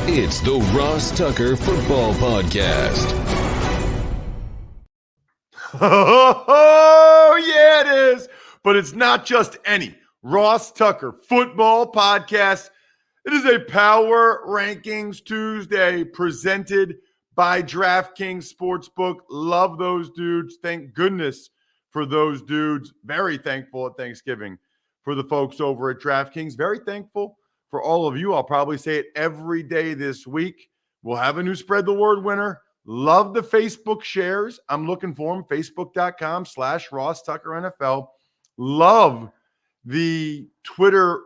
It's the Ross Tucker Football Podcast. Oh, yeah, it is. But it's not just any Ross Tucker Football Podcast. It is a Power Rankings Tuesday presented by DraftKings Sportsbook. Love those dudes. Thank goodness for those dudes. Very thankful at Thanksgiving for the folks over at DraftKings. Very thankful for all of you. I'll probably say it every day this week. We'll have a new Spread the Word winner. Love the Facebook shares. I'm looking for them. Facebook.com/Ross Tucker NFL. Love the Twitter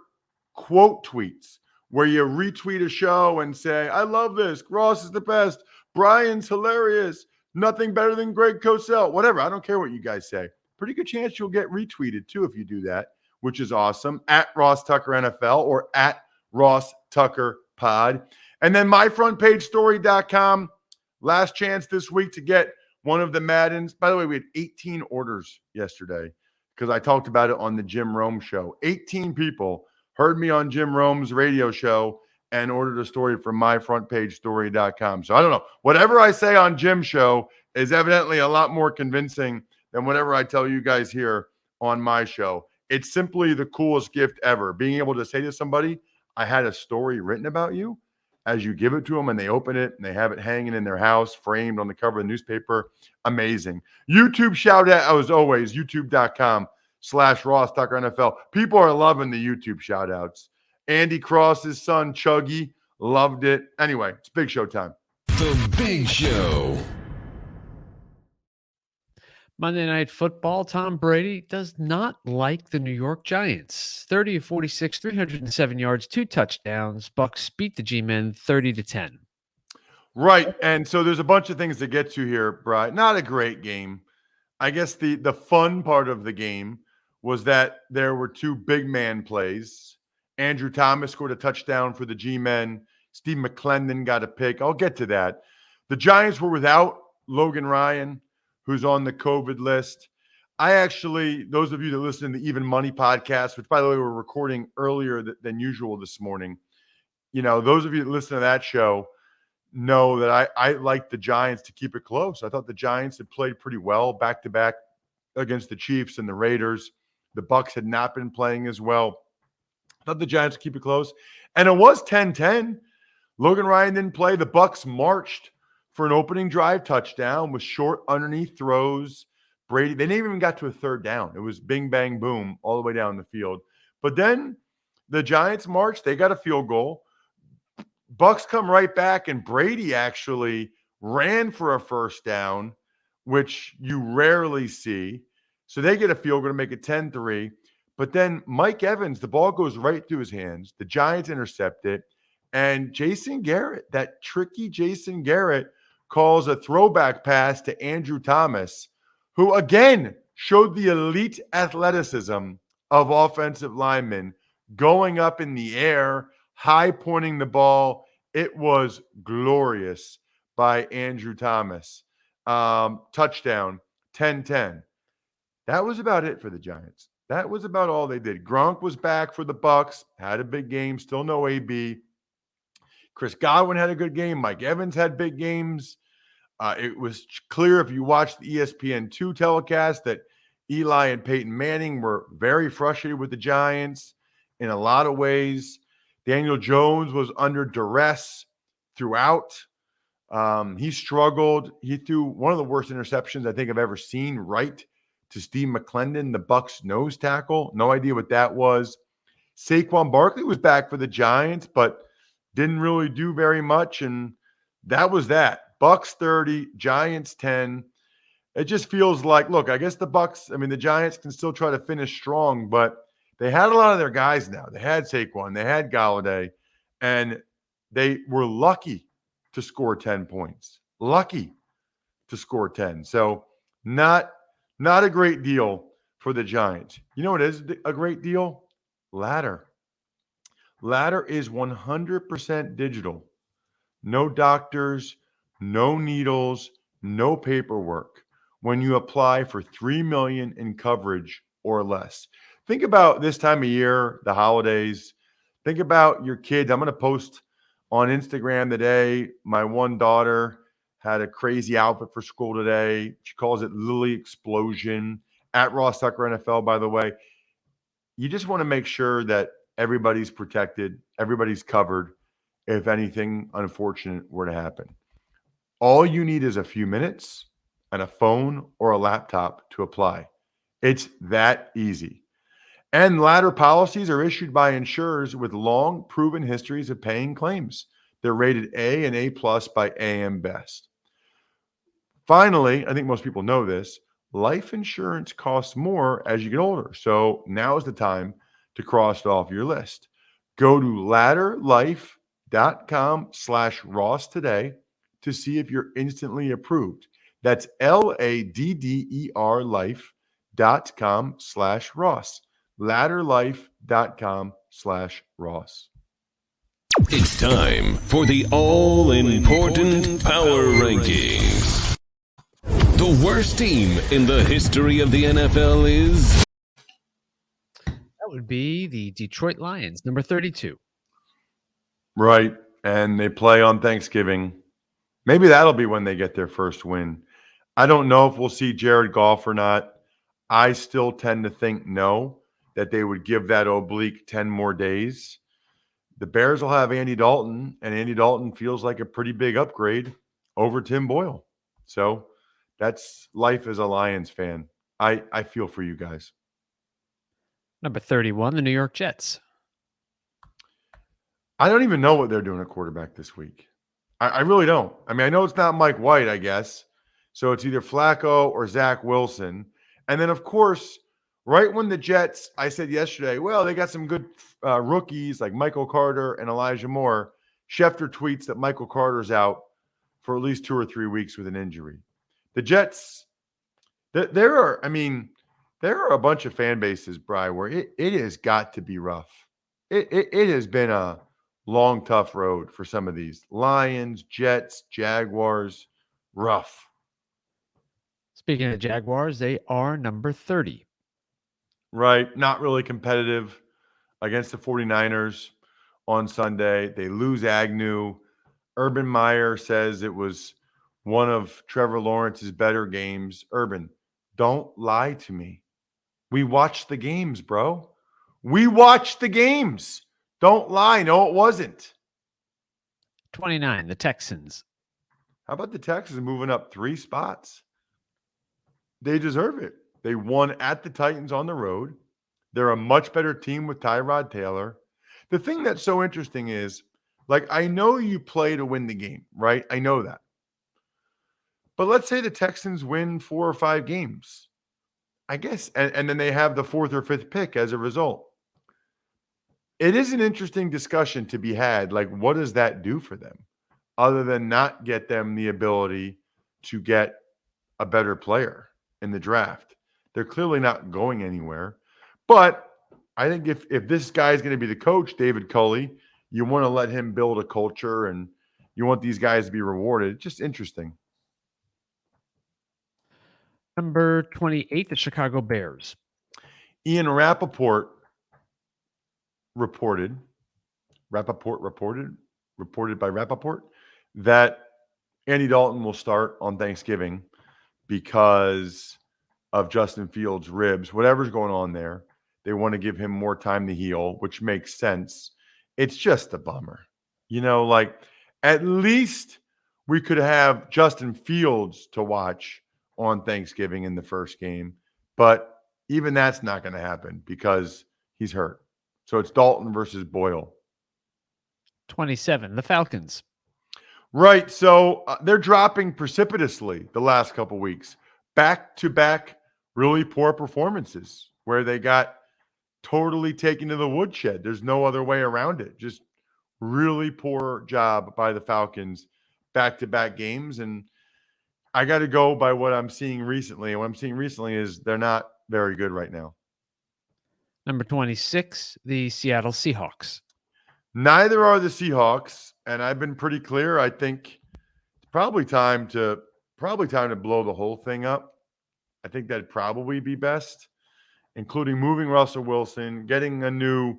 quote tweets where you retweet a show and say, I love this. Ross is the best. Brian's hilarious. Nothing better than Greg Cosell. Whatever. I don't care what you guys say. Pretty good chance you'll get retweeted too if you do that, which is awesome. At Ross Tucker NFL or at Ross Tucker Pod. And then myfrontpagestory.com. Last chance this week to get one of the Maddens. By the way, we had 18 orders yesterday because I talked about it on the Jim Rome show. 18 people heard me on Jim Rome's radio show and ordered a story from myfrontpagestory.com. So I don't know. Whatever I say on Jim's show is evidently a lot more convincing than whatever I tell you guys here on my show. It's simply the coolest gift ever. Being able to say to somebody, I had a story written about you, as you give it to them and they open it and they have it hanging in their house, framed on the cover of the newspaper. Amazing. YouTube shout out, as always, youtube.com/Ross Tucker NFL. People are loving the YouTube shout outs. Andy Cross's son, Chuggy, loved it. Anyway, it's Big Show time. The Big Show. Monday Night Football, Tom Brady does not like the New York Giants. 30 of 46, 307 yards, 2 touchdowns. Bucks beat the G-Men 30-10. Right, and so there's a bunch of things to get to here, Brian. Not a great game. I guess the fun part of the game was that there were 2 big man plays. Andrew Thomas scored a touchdown for the G-Men. Steve McClendon got a pick. I'll get to that. The Giants were without Logan Ryan, who's on the COVID list. I actually, those of you that listen to the Even Money podcast, which by the way, we're recording earlier than usual this morning, you know, those of you that listen to that show know that I like the Giants to keep it close. I thought the Giants had played pretty well back-to-back against the Chiefs and the Raiders. The Bucks had not been playing as well. I thought the Giants would keep it close. And it was 10-10. Logan Ryan didn't play. The Bucks marched for an opening drive touchdown with short underneath throws. Brady, they never even got to a third down. It was bing, bang, boom all the way down the field. But then the Giants marched. They got a field goal. Bucks come right back, and Brady actually ran for a first down, which you rarely see. So they get a field goal to make it 10-3. But then Mike Evans, the ball goes right through his hands. The Giants intercept it. And Jason Garrett, that tricky Jason Garrett, calls a throwback pass to Andrew Thomas, who again showed the elite athleticism of offensive linemen going up in the air, high pointing the ball. It was glorious by Andrew Thomas. Touchdown, 10-10. That was about it for the Giants. That was about all they did. Gronk was back for the Bucks, had a big game, still no AB. Chris Godwin had a good game. Mike Evans had big games. It was clear if you watched the ESPN2 telecast that Eli and Peyton Manning were very frustrated with the Giants in a lot of ways. Daniel Jones was under duress throughout. He struggled. He threw one of the worst interceptions I think I've ever seen right to Steve McClendon, the Bucks nose tackle. No idea what that was. Saquon Barkley was back for the Giants, but didn't really do very much, and that was that. Bucks 30, Giants 10. It just feels like, look, I guess the Giants can still try to finish strong, but they had a lot of their guys now. They had Saquon, they had Galladay, and they were lucky to score 10 points. Lucky to score 10. So not a great deal for the Giants. You know what is a great deal? Ladder. Ladder is 100% digital. No doctors, no needles, no paperwork when you apply for $3 million in coverage or less. Think about this time of year, the holidays. Think about your kids. I'm going to post on Instagram today. My one daughter had a crazy outfit for school today. She calls it Lily Explosion. At Ross Tucker NFL, by the way. You just want to make sure that everybody's protected, everybody's covered if anything unfortunate were to happen. All you need is a few minutes and a phone or a laptop to apply. It's that easy. And ladder policies are issued by insurers with long proven histories of paying claims. They're rated A and A plus by AM Best. Finally, I think most people know this, life insurance costs more as you get older. So now is the time to cross it off your list. Go to ladderlife.com/Ross today to see if you're instantly approved. That's LADDER life.com/Ross. Ladderlife.com/Ross. It's time for the all-important Power Rankings. The worst team in the history of the NFL is... That would be the Detroit Lions, number 32. Right. And they play on Thanksgiving. Maybe that'll be when they get their first win. I don't know if we'll see Jared Goff or not. I still tend to think no, that they would give that oblique 10 more days. The Bears will have Andy Dalton, and Andy Dalton feels like a pretty big upgrade over Tim Boyle. So that's life as a Lions fan. I feel for you guys. Number 31, the New York Jets. I don't even know what they're doing at quarterback this week. I really don't. I mean, I know it's not Mike White, I guess. So it's either Flacco or Zach Wilson. And then, of course, right when the Jets, I said yesterday, well, they got some good rookies like Michael Carter and Elijah Moore. Schefter tweets that Michael Carter's out for at least 2 or 3 weeks with an injury. The Jets, there are a bunch of fan bases, Bri, where it has got to be rough. It has been a long, tough road for some of these. Lions, Jets, Jaguars, rough. Speaking of Jaguars, they are number 30. Right. Not really competitive against the 49ers on Sunday. They lose Agnew. Urban Meyer says it was one of Trevor Lawrence's better games. Urban, don't lie to me. We watched the games, bro. We watched the games. Don't lie. No, it wasn't. 29, the Texans. How about the Texans moving up 3 spots? They deserve it. They won at the Titans on the road. They're a much better team with Tyrod Taylor. The thing that's so interesting is, like, I know you play to win the game, right? I know that. But let's say the Texans win 4 or 5 games, I guess, and then they have the 4th or 5th pick as a result. It is an interesting discussion to be had. Like, what does that do for them other than not get them the ability to get a better player in the draft? They're clearly not going anywhere. But I think if this guy is going to be the coach, David Culley, you want to let him build a culture and you want these guys to be rewarded. It's just interesting. Number 28, the Chicago Bears. Ian Rappaport reported by Rappaport that Andy Dalton will start on Thanksgiving because of Justin Fields' ribs. Whatever's going on there, they want to give him more time to heal, which makes sense. It's just a bummer. You know, like, at least we could have Justin Fields to watch on Thanksgiving in the first game. But even that's not going to happen because he's hurt. So it's Dalton versus Boyle. 27, the Falcons. Right. So they're dropping precipitously the last couple weeks. Back-to-back really poor performances where they got totally taken to the woodshed. There's no other way around it. Just really poor job by the Falcons back-to-back games. And I got to go by what I'm seeing recently. And what I'm seeing recently is they're not very good right now. Number 26, the Seattle Seahawks. Neither are the Seahawks, and I've been pretty clear. I think it's probably time to blow the whole thing up. I think that'd probably be best, including moving Russell Wilson, getting a new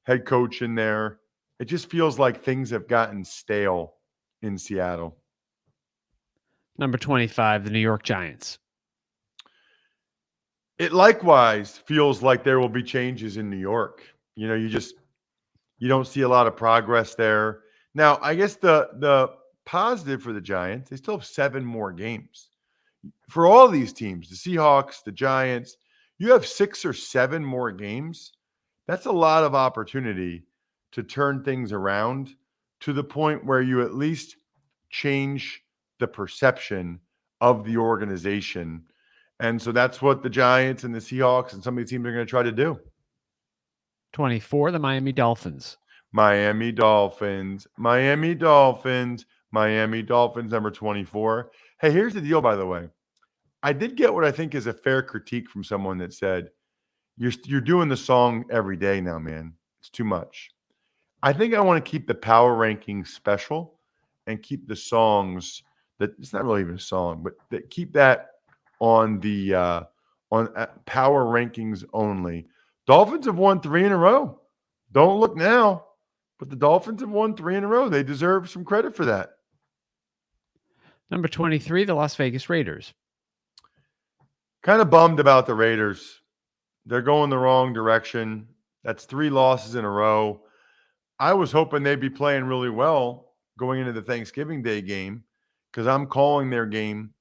head coach in there, It just feels like things have gotten stale in Seattle. Number 25, the New York Giants. It likewise feels like there will be changes in New York. You know, you don't see a lot of progress there. Now, I guess the positive for the Giants, they still have 7 more games. For all these teams, the Seahawks, the Giants, you have 6 or 7 more games. That's a lot of opportunity to turn things around to the point where you at least change the perception of the organization. And so that's what the Giants and the Seahawks and some of these teams are going to try to do. 24, the Miami Dolphins. Miami Dolphins, Miami Dolphins, Miami Dolphins, number 24. Hey, here's the deal, by the way. I did get what I think is a fair critique from someone that said, you're doing the song every day now, man. It's too much. I think I want to keep the power rankings special and keep the songs that it's not really even a song, but that keep that on the power rankings only. Dolphins have won 3 in a row. Don't look now, but the Dolphins have won 3 in a row. They deserve some credit for that. Number 23, the Las Vegas Raiders. Kind of bummed about the Raiders. They're going the wrong direction. That's 3 losses in a row. I was hoping they'd be playing really well going into the Thanksgiving Day game because I'm calling their game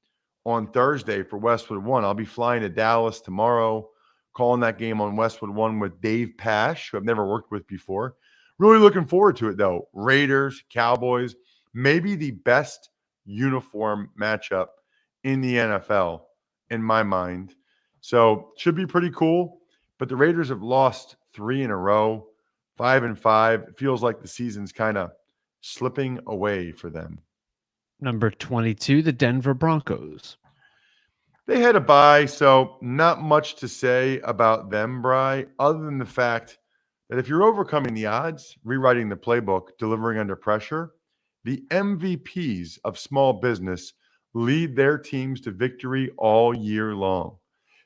on Thursday for Westwood One. I'll be flying to Dallas tomorrow, calling that game on Westwood One with Dave Pash, who I've never worked with before. Really looking forward to it, though. Raiders, Cowboys, maybe the best uniform matchup in the NFL, in my mind. So should be pretty cool. But the Raiders have lost 3 in a row, 5-5. It feels like the season's kind of slipping away for them. Number 22, the Denver Broncos. They had a bye, so not much to say about them, Bri, other than the fact that if you're overcoming the odds, rewriting the playbook, delivering under pressure, the MVPs of small business lead their teams to victory all year long.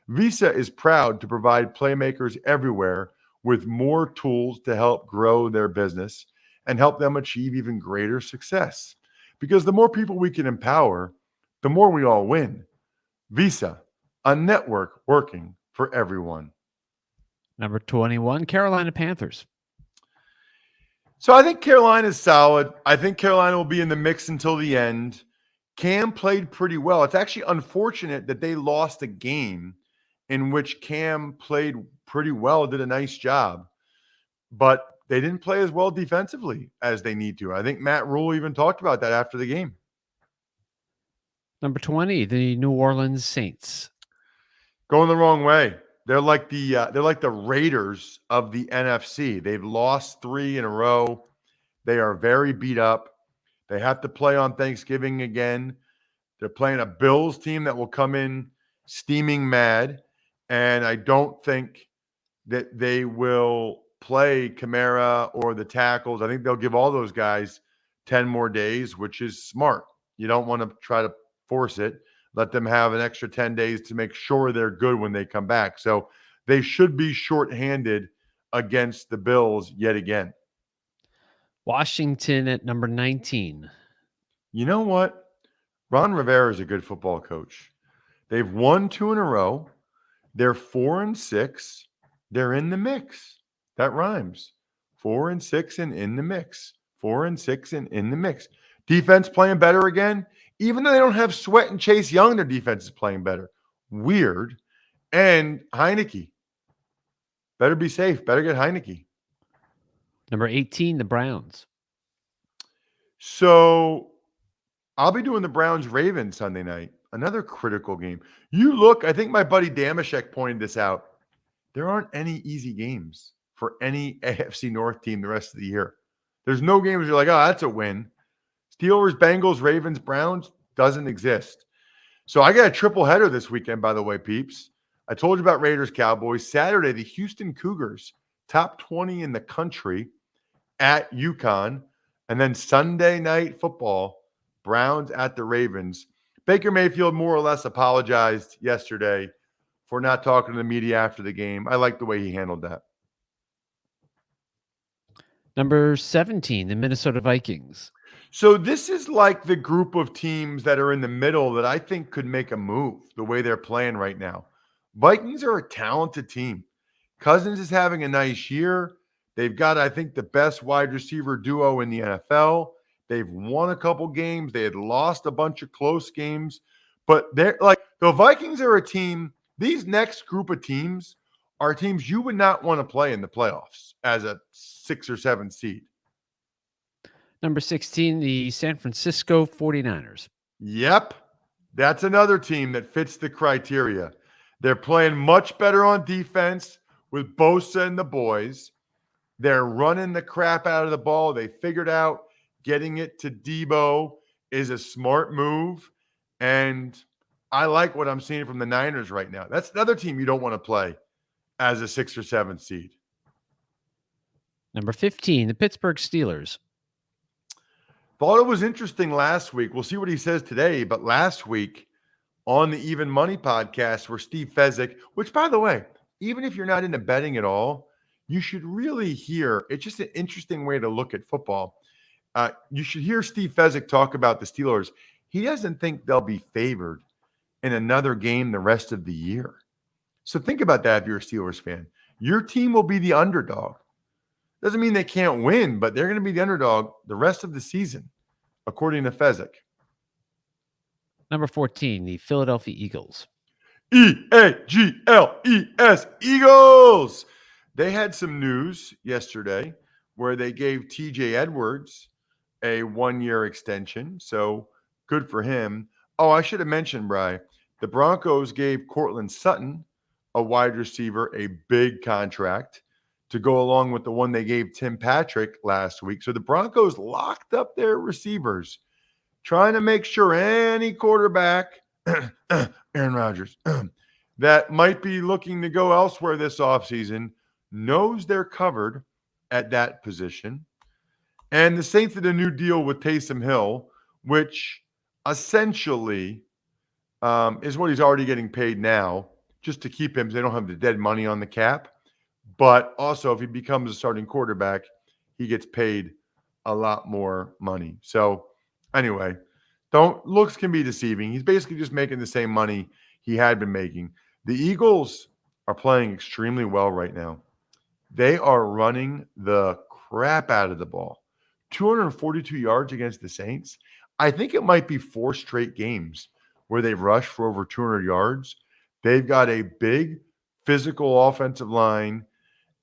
Visa is proud to provide playmakers everywhere with more tools to help grow their business and help them achieve even greater success. Because the more people we can empower, the more we all win. Visa, a network working for everyone. Number 21, Carolina Panthers. So I think Carolina's solid. I think Carolina will be in the mix until the end. Cam played pretty well. It's actually unfortunate that they lost a game in which Cam played pretty well, did a nice job, but they didn't play as well defensively as they need to. I think Matt Rule even talked about that after the game. Number 20, the New Orleans Saints. Going the wrong way. They're like the Raiders of the NFC. They've lost 3 in a row. They are very beat up. They have to play on Thanksgiving again. They're playing a Bills team that will come in steaming mad, and I don't think that they will play Kamara or the tackles. I think they'll give all those guys 10 more days, which is smart. You don't want to try to force it. Let them have an extra 10 days to make sure they're good when they come back. So they should be shorthanded against the Bills yet again. Washington at number 19. You know what? Ron Rivera is a good football coach. They've won 2 in a row. They're 4-6. They're in the mix. That rhymes. 4-6 and in the mix. 4-6 and in the mix. Defense playing better again. Even though they don't have Sweat and Chase Young, their defense is playing better. Weird. And Heineke. Better be safe. Better get Heineke. Number 18, the Browns. So I'll be doing the Browns-Ravens Sunday night. Another critical game. You look, I think my buddy Damashek pointed this out. There aren't any easy games for any AFC North team the rest of the year. There's no games you're like, oh, that's a win. Steelers, Bengals, Ravens, Browns doesn't exist. So I got a triple header this weekend, by the way, peeps. I told you about Raiders, Cowboys. Saturday, the Houston Cougars, top 20 in the country at UConn. And then Sunday night football, Browns at the Ravens. Baker Mayfield more or less apologized yesterday for not talking to the media after the game. I like the way he handled that. Number 17, the Minnesota Vikings. So this is like the group of teams that are in the middle that I think could make a move the way they're playing right now. Vikings are a talented team. Cousins is having a nice year. They've got, I think, the best wide receiver duo in the NFL. They've won a couple games. They had lost a bunch of close games. But they're like the Vikings are a team. These next group of teams are teams you would not want to play in the playoffs as a 6 or 7 seed. Number 16, the San Francisco 49ers. Yep. That's another team that fits the criteria. They're playing much better on defense with Bosa and the boys. They're running the crap out of the ball. They figured out getting it to Debo is a smart move. And I like what I'm seeing from the Niners right now. That's another team you don't want to play as a 6 or 7 seed. Number 15, the Pittsburgh Steelers. Thought it was interesting last week. We'll see what he says today. But last week on the Even Money podcast where Steve Fezzik, which, by the way, even if you're not into betting at all, you should really hear. It's just an interesting way to look at football. You should hear Steve Fezzik talk about the Steelers. He doesn't think they'll be favored in another game the rest of the year. So think about that if you're a Steelers fan. Your team will be the underdog. Doesn't mean they can't win, but they're going to be the underdog the rest of the season, according to Fezzik. Number 14, the Philadelphia Eagles. Eagles, Eagles. They had some news yesterday where they gave TJ Edwards a 1-year extension. So good for him. Oh, I should have mentioned, Bri, the Broncos gave Cortland Sutton, a wide receiver, a big contract to go along with the one they gave Tim Patrick last week. So the Broncos locked up their receivers, trying to make sure any quarterback, Aaron Rodgers, that might be looking to go elsewhere this offseason knows they're covered at that position. And the Saints did a new deal with Taysom Hill, which essentially is what he's already getting paid now, just to keep him. They don't have the dead money on the cap. But also, if he becomes a starting quarterback, he gets paid a lot more money. So anyway, looks can be deceiving. He's basically just making the same money he had been making. The Eagles are playing extremely well right now. They are running the crap out of the ball. 242 yards against the Saints. I think it might be 4 straight games where they've rushed for over 200 yards. They've got a big physical offensive line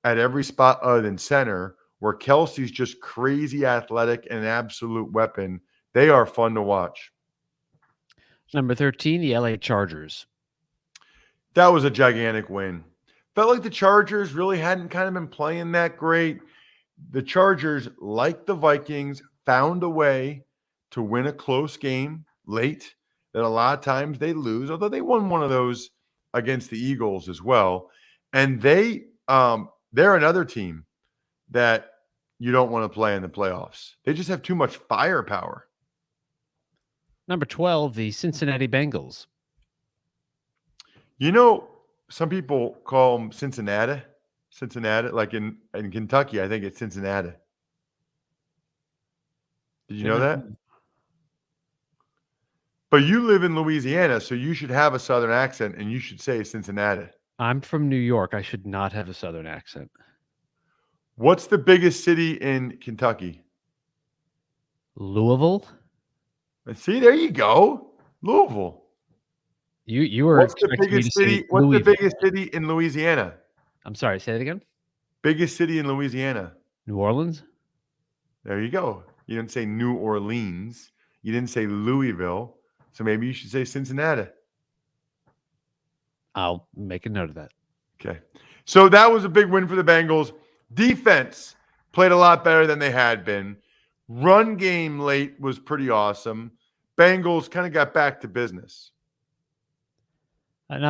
at every spot other than center, where Kelsey's just crazy athletic and an absolute weapon. They are fun to watch. Number 13, the LA Chargers. That was a gigantic win. Felt like the Chargers really hadn't kind of been playing that great. The Chargers, like the Vikings, found a way to win a close game late that a lot of times they lose, although they won one of those against the Eagles as well. And they're another team that you don't want to play in the playoffs. They just have too much firepower. Number 12, the Cincinnati Bengals. You know, some people call them Cincinnati, like in Kentucky, I think it's Cincinnati. Did you know that? But you live in Louisiana, so you should have a Southern accent, and you should say Cincinnati. I'm from New York. I should not have a Southern accent. What's the biggest city in Kentucky? Louisville? See, there you go. Louisville. You were What's the expecting me to biggest say city? What's the Louisville. biggest city in Louisiana? I'm sorry, say that again? Biggest city in Louisiana. New Orleans? There you go. You didn't say New Orleans. You didn't say Louisville. So maybe you should say Cincinnati. I'll make a note of that. Okay. So that was a big win for the Bengals. Defense played a lot better than they had been. Run game late was pretty awesome. Bengals kind of got back to business. And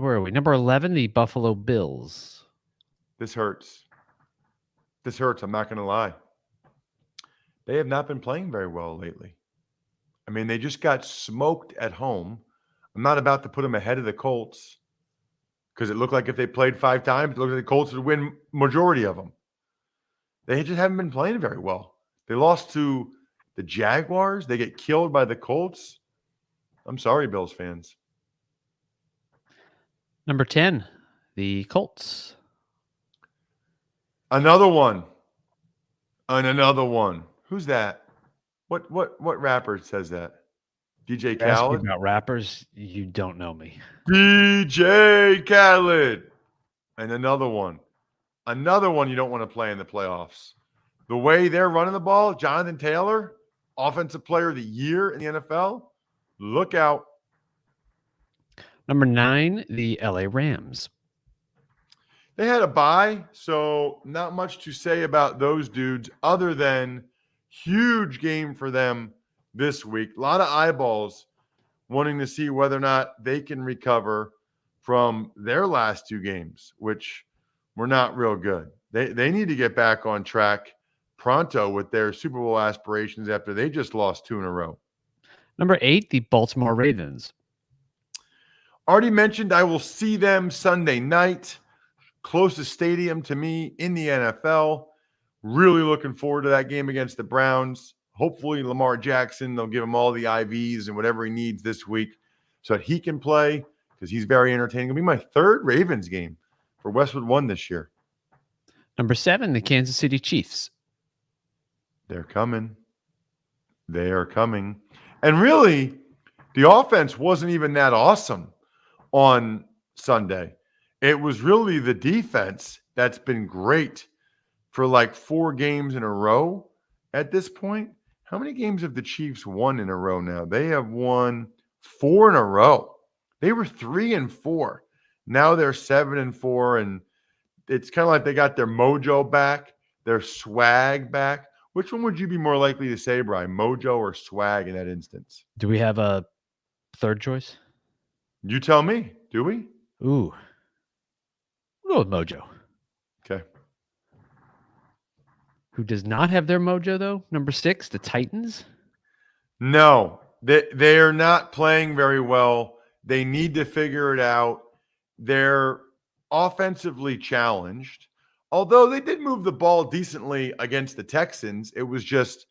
where are we? Number 11, the Buffalo Bills. This hurts. I'm not going to lie. They have not been playing very well lately. I mean, they just got smoked at home. I'm not about to put them ahead of the Colts because it looked like if they played 5 times, it looked like the Colts would win majority of them. They just haven't been playing very well. They lost to the Jaguars. They get killed by the Colts. I'm sorry, Bills fans. Number 10, the Colts. Another one. And another one. Who's that? What rapper says that? DJ You're asking Khaled? about rappers. You don't know me. DJ Khaled. And another one. Another one you don't want to play in the playoffs. The way they're running the ball, Jonathan Taylor, Offensive Player of the Year in the NFL. Look out. Number 9, the LA Rams. They had a bye, so not much to say about those dudes other than huge game for them this week. A lot of eyeballs wanting to see whether or not they can recover from their last 2 games, which were not real good. They need to get back on track pronto with their Super Bowl aspirations after they just lost 2 in a row. Number 8, the Baltimore Ravens. Already mentioned, I will see them Sunday night. Closest stadium to me in the NFL. Really looking forward to that game against the Browns. Hopefully Lamar Jackson, they'll give him all the IVs and whatever he needs this week so that he can play because he's very entertaining. It'll be my 3rd Ravens game for Westwood One this year. Number 7, the Kansas City Chiefs. They're coming. They are coming. And really, the offense wasn't even that awesome on Sunday. It was really the defense that's been great for like 4 games in a row at this point. How many games have the Chiefs won in a row now? They have won 4 in a row. They were 3-4. Now they're 7-4, and it's kind of like they got their mojo back, their swag back. Which one would you be more likely to say, Brian? Mojo or swag in that instance? Do we have a third choice? You tell me. Do we? Ooh. We'll go with Mojo. Okay. Who does not have their mojo, though? Number 6, the Titans. No, they are not playing very well. They need to figure it out. They're offensively challenged. Although they did move the ball decently against the Texans, it was just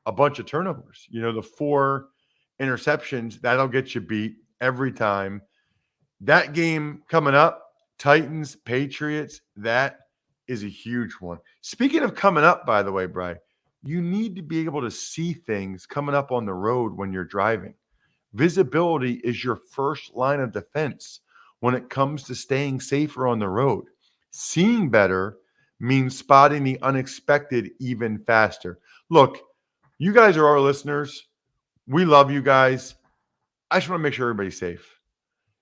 a bunch of turnovers. You know, the 4 interceptions, that'll get you beat every time. That game coming up, Titans, Patriots, that is a huge one. Speaking of coming up, by the way, Bri, you need to be able to see things coming up on the road when you're driving. Visibility is your first line of defense when it comes to staying safer on the road. Seeing better means spotting the unexpected even faster. Look, you guys are our listeners. We love you guys. I just want to make sure everybody's safe.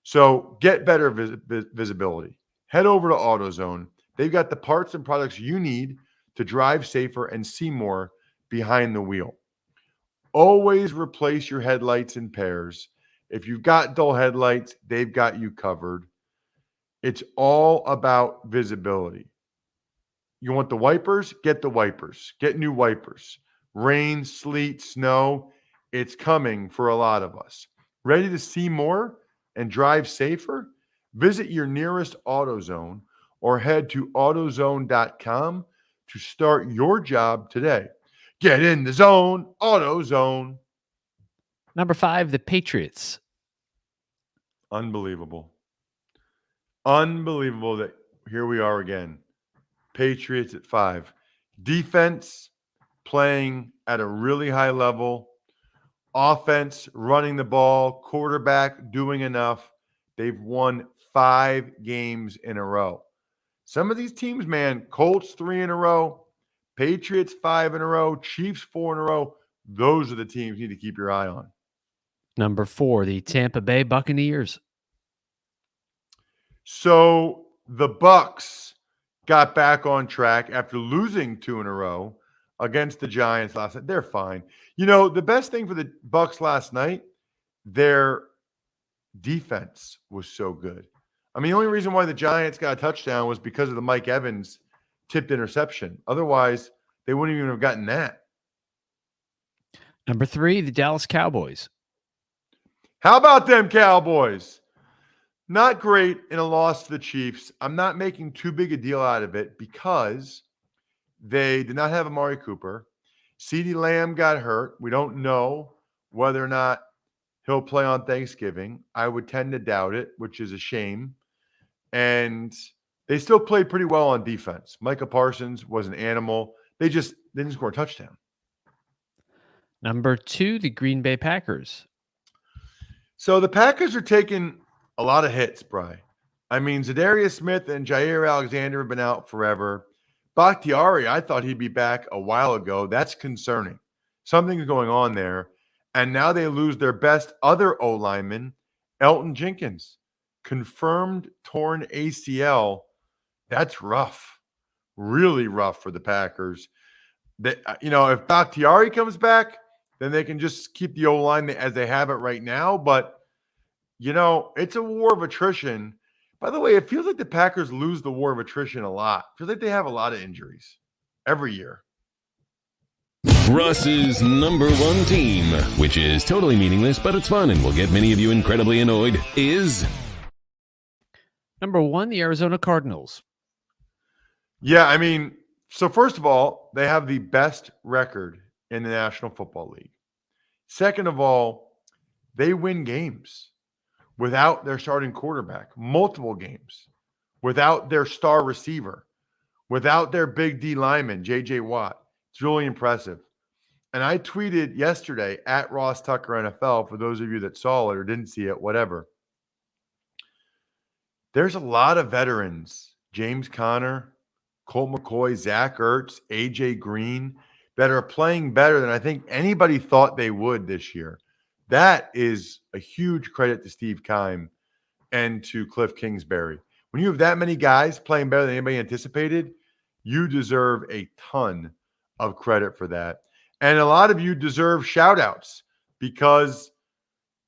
So get better visibility. Head over to AutoZone. They've got the parts and products you need to drive safer and see more behind the wheel. Always replace your headlights in pairs. If you've got dull headlights, they've got you covered. It's all about visibility. You want the wipers? Get the wipers. Get new wipers. Rain, sleet, snow, it's coming for a lot of us. Ready to see more and drive safer? Visit your nearest AutoZone or head to AutoZone.com to start your job today. Get in the zone, AutoZone. Number 5, the Patriots. Unbelievable. Unbelievable that here we are again. Patriots at 5. Defense playing at a really high level. Offense running the ball. Quarterback doing enough. They've won 5 games in a row. Some of these teams, man, Colts 3 in a row. Patriots 5 in a row. Chiefs 4 in a row. Those are the teams you need to keep your eye on. Number 4, the Tampa Bay Buccaneers. So the Bucs got back on track after losing 2 in a row against the Giants last night. They're fine. You know, the best thing for the Bucs last night, their defense was so good. I mean, the only reason why the Giants got a touchdown was because of the Mike Evans tipped interception. Otherwise, they wouldn't even have gotten that. Number 3, the Dallas Cowboys. How about them Cowboys? Not great in a loss to the Chiefs. I'm not making too big a deal out of it because They did not have Amari Cooper. CeeDee Lamb got hurt. We don't know whether or not he'll play on Thanksgiving. I would tend to doubt it, which is a shame. And they still played pretty well on defense. Micah Parsons was an animal. They didn't score a touchdown. Number 2, the Green Bay Packers. So the Packers are taking a lot of hits, Bri. I mean, Zadarius Smith and Jair Alexander have been out forever. Bakhtiari, I thought he'd be back a while ago. That's concerning. Something's going on there. And now they lose their best other O-lineman, Elton Jenkins. Confirmed torn ACL. That's rough. Really rough for the Packers. If Bakhtiari comes back, then they can just keep the O-line as they have it right now. But, it's a war of attrition. By the way, it feels like the Packers lose the war of attrition a lot. It feels like they have a lot of injuries every year. Russ's number 1 team, which is totally meaningless, but it's fun and will get many of you incredibly annoyed, is... Number 1, the Arizona Cardinals. Yeah, so first of all, they have the best record in the National Football League. Second of all, they win games without their starting quarterback, multiple games, without their star receiver, without their big D lineman, J.J. Watt. It's really impressive. And I tweeted yesterday at Ross Tucker NFL, for those of you that saw it or didn't see it, whatever. There's a lot of veterans, James Conner, Colt McCoy, Zach Ertz, A.J. Green, that are playing better than I think anybody thought they would this year. That is a huge credit to Steve Keim and to Cliff Kingsbury. When you have that many guys playing better than anybody anticipated, you deserve a ton of credit for that. And a lot of you deserve shout outs because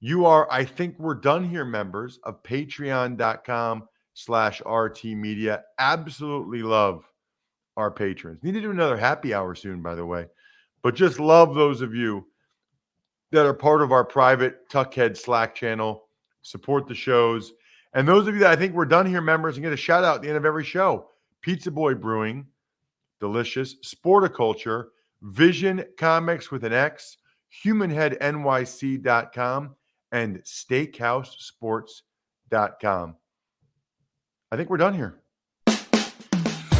you are, I think we're done here, members of patreon.com/RT Media. Absolutely love our patrons. Need to do another happy hour soon, by the way. But just love those of you that are part of our private Tuckhead Slack channel, support the shows. And those of you that I think we're done here, members, and get a shout out at the end of every show. Pizza Boy Brewing, delicious. Sporticulture, Vision Comics with an X, HumanHeadNYC.com, and SteakhouseSports.com. I think we're done here.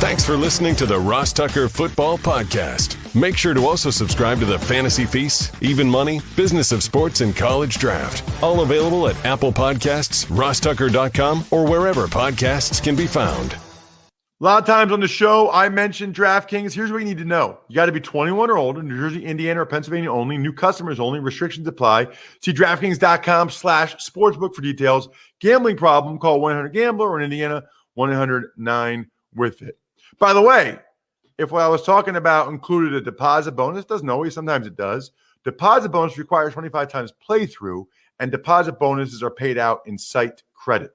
Thanks for listening to the Ross Tucker Football Podcast. Make sure to also subscribe to the Fantasy Feast, Even Money, Business of Sports, and College Draft. All available at Apple Podcasts, RossTucker.com, or wherever podcasts can be found. A lot of times on the show, I mentioned DraftKings. Here's what you need to know. You got to be 21 or older, New Jersey, Indiana, or Pennsylvania only. New customers only. Restrictions apply. See DraftKings.com/sportsbook for details. Gambling problem, call 1-800-GAMBLER, or in Indiana, 1-800-9-WITH-IT. By the way, if what I was talking about included a deposit bonus, doesn't always, sometimes it does. Deposit bonus requires 25 times playthrough, and deposit bonuses are paid out in site credit.